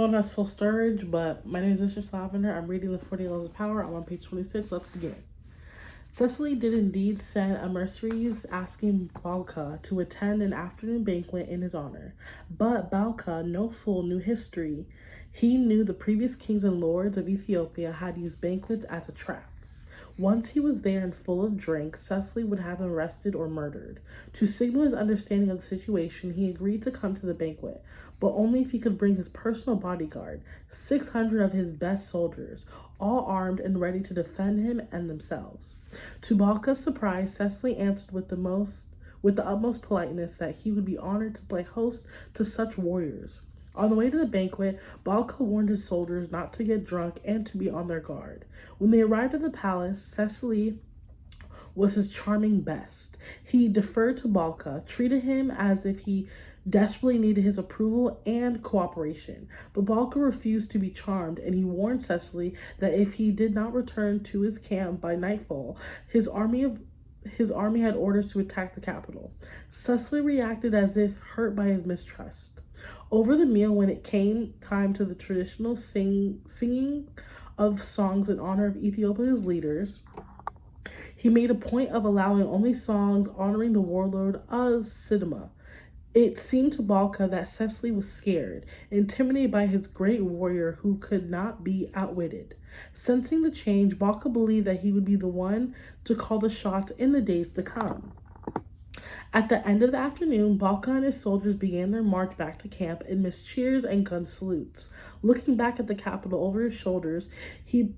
Phone has full storage, but my name is Mr. Lavender. I'm reading the 40 Laws of Power. I'm on page 26. Let's begin. Cecily did indeed send emissaries asking Balka to attend an afternoon banquet in his honor. But Balka, no fool, knew history. He knew the previous kings and lords of Ethiopia had used banquets as a trap. Once he was there and full of drink, Cecily would have him arrested or murdered. To signal his understanding of the situation, he agreed to come to the banquet, but only if he could bring his personal bodyguard, 600 of his best soldiers, all armed and ready to defend him and themselves. To Balka's surprise, Cecily answered with the utmost politeness that he would be honored to play host to such warriors. On the way to the banquet, Balka warned his soldiers not to get drunk and to be on their guard. When they arrived at the palace, Cecily was his charming best. He deferred to Balka, treated him as if he desperately needed his approval and cooperation. But Balka refused to be charmed, and he warned Cecily that if he did not return to his camp by nightfall, his army had orders to attack the capital. Cecily reacted as if hurt by his mistrust. Over the meal, when it came time to the traditional singing of songs in honor of Ethiopia's leaders, he made a point of allowing only songs honoring the warlord of Sidima. It seemed to Balka that Cecily was scared, intimidated by his great warrior who could not be outwitted. Sensing the change, Balka believed that he would be the one to call the shots in the days to come. At the end of the afternoon, Balka and his soldiers began their march back to camp amidst cheers and gun salutes. Looking back at the capital over his shoulders, he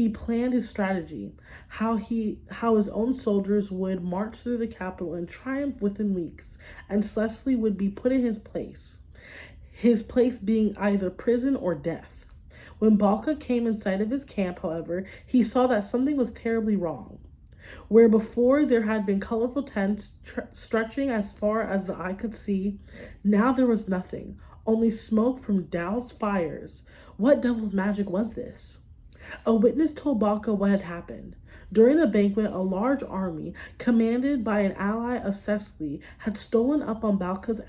planned his strategy, how his own soldiers would march through the capital in triumph within weeks, and Cecily would be put in his place being either prison or death. When Balka came in sight of his camp, however, he saw that something was terribly wrong. Where before there had been colorful tents stretching as far as the eye could see, now there was nothing, only smoke from doused fires. What devil's magic was this? A witness told Balka what had happened. During the banquet, a large army, commanded by an ally of Cecily, had stolen up on Balka's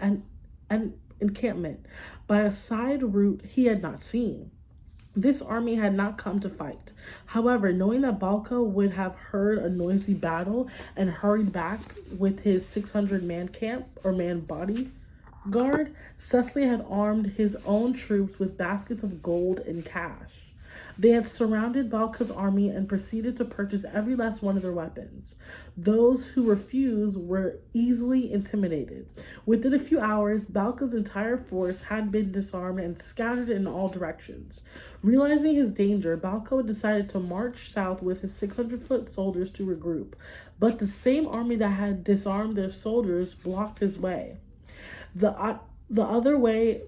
encampment by a side route he had not seen. This army had not come to fight. However, knowing that Balka would have heard a noisy battle and hurried back with his 600-man camp or man bodyguard, Cecily had armed his own troops with baskets of gold and cash. They had surrounded Balka's army and proceeded to purchase every last one of their weapons. Those who refused were easily intimidated. Within a few hours, Balka's entire force had been disarmed and scattered in all directions. Realizing his danger, Balka decided to march south with his 600-foot soldiers to regroup. But the same army that had disarmed their soldiers blocked his way. The other way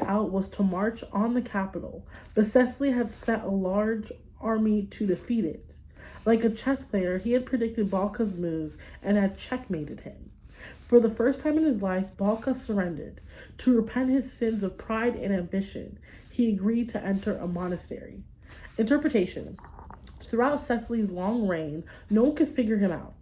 out was to march on the capital, but Cecily had set a large army to defeat it. Like a chess player, he had predicted Balka's moves and had checkmated him. For the first time in his life, Balka surrendered. To repent his sins of pride and ambition, he agreed to enter a monastery. Interpretation. Throughout Cecily's long reign, no one could figure him out.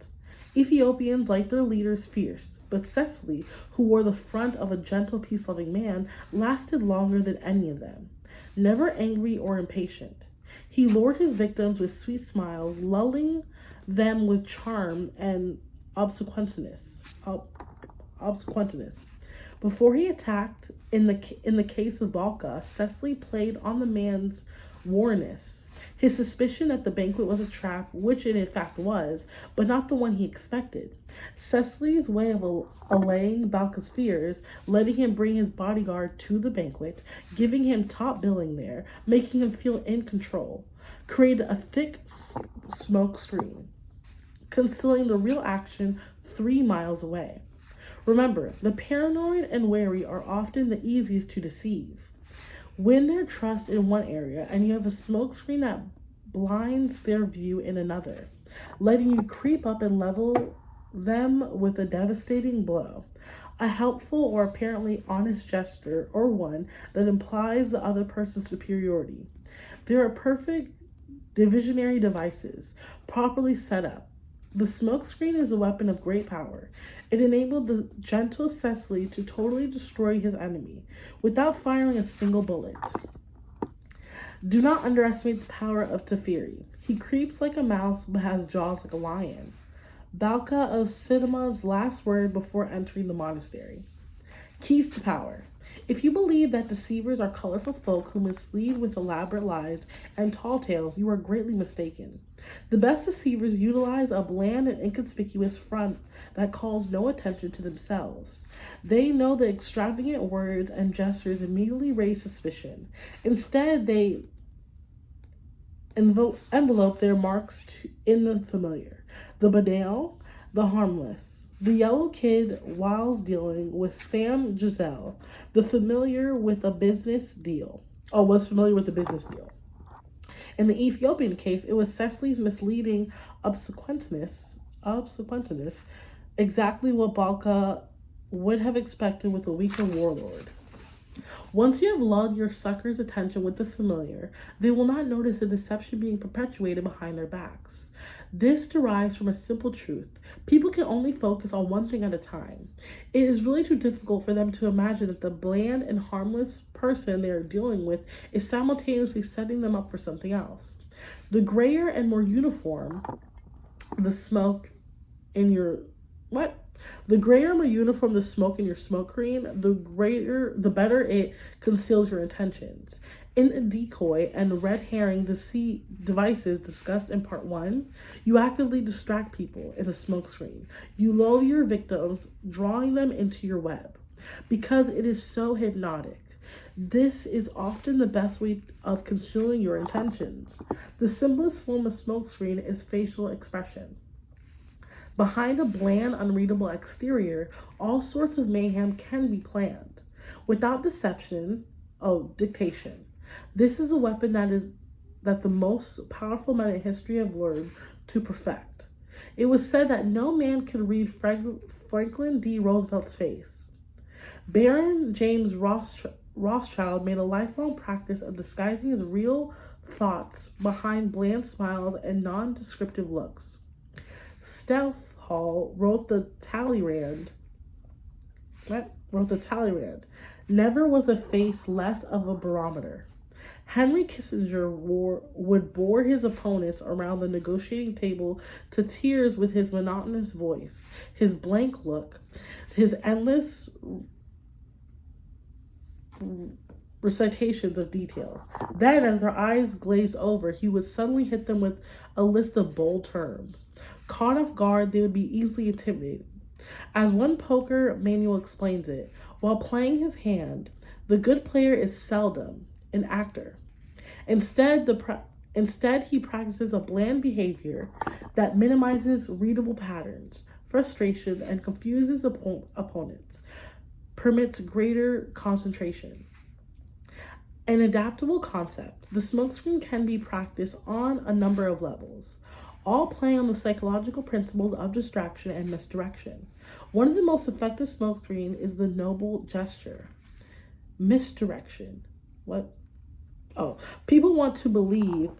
Ethiopians liked their leaders fierce, but Cecily, who wore the front of a gentle, peace-loving man, lasted longer than any of them. Never angry or impatient, he lured his victims with sweet smiles, lulling them with charm and obsequiousness. Before he attacked, in the case of Balka, Cecily played on the man's warness. His suspicion that the banquet was a trap, which it in fact was, but not the one he expected. Cecily's way of allaying Balka's fears, letting him bring his bodyguard to the banquet, giving him top billing there, making him feel in control, created a thick smoke screen, concealing the real action 3 miles away. Remember, the paranoid and wary are often the easiest to deceive. Win their trust in one area, and you have a smokescreen that blinds their view in another, letting you creep up and level them with a devastating blow. A helpful or apparently honest gesture, or one that implies the other person's superiority. There are perfect divisionary devices, properly set up. The smokescreen is a weapon of great power. It enabled the gentle Cecily to totally destroy his enemy without firing a single bullet. Do not underestimate the power of Teferi. He creeps like a mouse but has jaws like a lion. Balka of Sidama's last word before entering the monastery. Keys to power. If you believe that deceivers are colorful folk who mislead with elaborate lies and tall tales, you are greatly mistaken. The best deceivers utilize a bland and inconspicuous front that calls no attention to themselves. They know that extravagant words and gestures immediately raise suspicion. Instead, they envelope their marks in the familiar, the banal, the harmless. The yellow kid whilst dealing with Sam Giselle, the familiar with a business deal. Was familiar with the business deal. In the Ethiopian case, it was Cecily's misleading obsequiousness, exactly what Balka would have expected with a weaker warlord. Once you have lulled your sucker's attention with the familiar, they will not notice the deception being perpetuated behind their backs. This derives from a simple truth. People can only focus on one thing at a time. It is really too difficult for them to imagine that the bland and harmless person they are dealing with is simultaneously setting them up for something else. The grayer and more uniform the smoke in your... What? The grayer and more uniform the smoke in your smoke screen, the better it conceals your intentions. In a decoy and red herring devices discussed in part 1, you actively distract people in the smoke screen. You lull your victims, drawing them into your web. Because it is so hypnotic, this is often the best way of concealing your intentions. The simplest form of smoke screen is facial expression. Behind a bland, unreadable exterior, all sorts of mayhem can be planned. Without deception, dictation. This is a weapon that the most powerful men in history have learned to perfect. It was said that no man could read Franklin D. Roosevelt's face. Baron James Rothschild made a lifelong practice of disguising his real thoughts behind bland smiles and non-descriptive looks. Stouthall wrote the Talleyrand. Never was a face less of a barometer. Henry Kissinger would bore his opponents around the negotiating table to tears with his monotonous voice, his blank look, his endless recitations of details. Then, as their eyes glazed over, he would suddenly hit them with a list of bold terms. Caught off guard, they would be easily intimidated. As one poker manual explains it, while playing his hand, the good player is seldom an actor. Instead, he practices a bland behavior that minimizes readable patterns, frustration, and confuses opponents, permits greater concentration. An adaptable concept, the smokescreen can be practiced on a number of levels, all playing on the psychological principles of distraction and misdirection. One of the most effective smokescreen is the noble gesture. Misdirection. What? People want to believe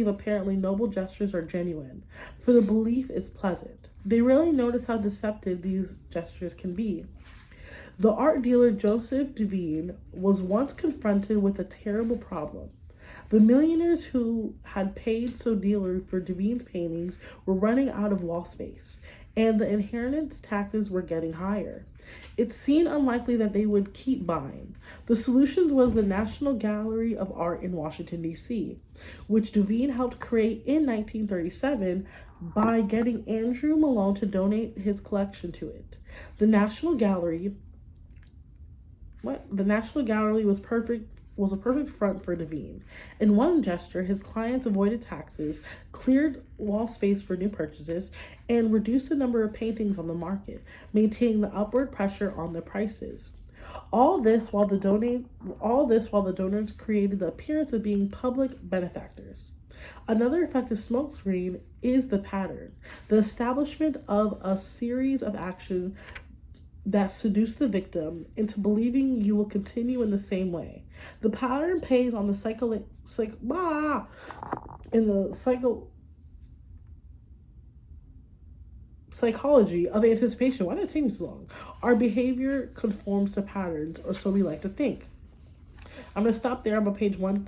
apparently noble gestures are genuine, for the belief is pleasant. They rarely notice how deceptive these gestures can be. The art dealer Joseph Duveen was once confronted with a terrible problem. The millionaires who had paid so dearly for Duveen's paintings were running out of wall space, and the inheritance taxes were getting higher. It seemed unlikely that they would keep buying. The solution was the National Gallery of Art in Washington, D.C., which Duveen helped create in 1937 by getting Andrew Malone to donate his collection to it. The National Gallery was a perfect front for Duveen. In one gesture, his clients avoided taxes, cleared wall space for new purchases, and reduced the number of paintings on the market, maintaining the upward pressure on the prices. All this while the donors created the appearance of being public benefactors. Another effective smokescreen is the pattern, the establishment of a series of actions that seduce the victim into believing you will continue in the same way. The pattern plays on the psychology of anticipation. Why did it take me so long? Our behavior conforms to patterns, or so we like to think. I'm gonna stop there. I'm on page I'm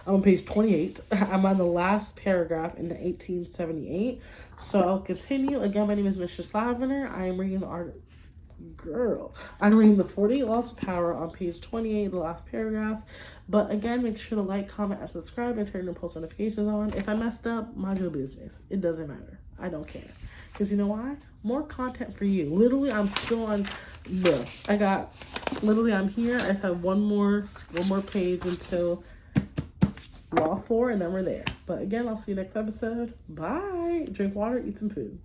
on page 28. I'm on the last paragraph in the 1878. So I'll continue. Again, my name is Mistress Lavender. I am reading the art. I'm reading the 48 Laws of Power on page 28, the last paragraph. But again, make sure to like, comment, and subscribe, and turn your post notifications on. If I messed up, mind your business. It doesn't matter. I don't care. Because you know why? More content for you. Literally, I'm still on I'm here. I just have one more page until Law 4, and then we're there. But again, I'll see you next episode. Bye. Drink water, eat some food.